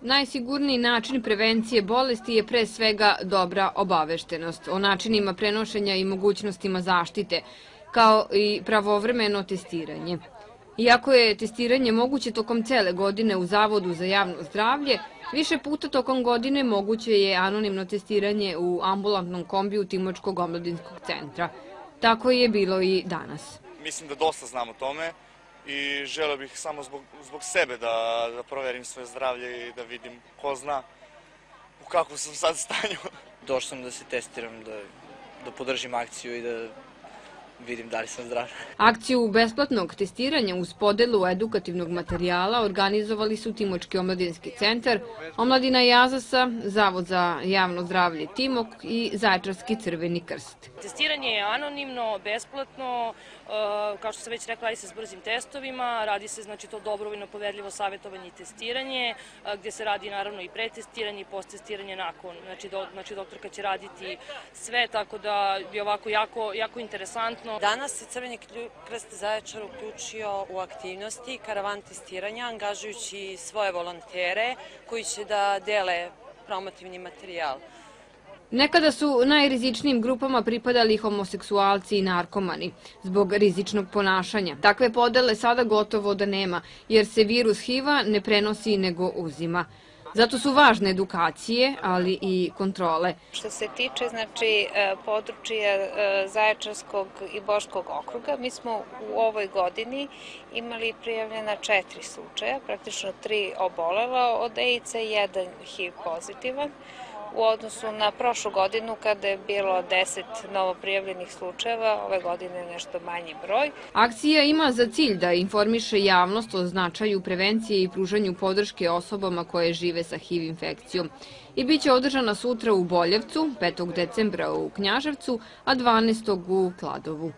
Najsigurniji način prevencije bolesti je pre svega dobra obaveštenost o načinima prenošenja i mogućnostima zaštite, kao i pravovremeno testiranje. Iako je testiranje moguće tokom cele godine u Zavodu za javno zdravlje, više puta tokom godine moguće je anonimno testiranje u ambulantnom kombiju Timočkog omladinskog centra. Tako je bilo i danas. Mislim da dosta znam o tome i želeo bih samo zbog sebe da proverim svoje zdravlje i da vidim ko zna u kakvom sam sad stanju. Došao sam da se testiram, da podržim akciju i da vidim da li sam zdrav. Akciju besplatnog testiranja uz podelu edukativnog materijala organizovali su Timočki omladinski centar, Omladina Jazasa, Zavod za javno zdravlje Timok i Zaječarski Crveni krst. Testiranje je anonimno, besplatno, kao što sam već rekla, radi se s brzim testovima, radi se to dobrovoljno poverljivo savjetovanje i testiranje, gdje se radi naravno i pretestiranje i posttestiranje nakon. Znači doktorka će raditi sve, tako da je ovako jako interesantno. Danas se Crveni krst Zaječar uključio u aktivnosti karavan testiranja, angažujući svoje volontere koji će da dele promotivni materijal. Nekada su najrizičnijim grupama pripadali homoseksualci i narkomani zbog rizičnog ponašanja. Takve podele sada gotovo da nema, jer se virus HIV-a ne prenosi nego uzima. Zato su važne edukacije, ali i kontrole. Što se tiče područja Zaječarskog i Boškog okruga, mi smo u ovoj godini imali prijavljena 4 slučaja, praktično 3 obolela od AIDS-a i 1 HIV pozitivan. U odnosu na prošlu godinu kada je bilo 10 novoprijavljenih slučajeva, ove godine je nešto manji broj. Akcija ima za cilj da informiše javnost o značaju prevencije i pružanju podrške osobama koje žive sa HIV infekcijom. I bit će održana sutra u Boljevcu, 5. decembra u Knjaževcu, a 12. u Kladovu.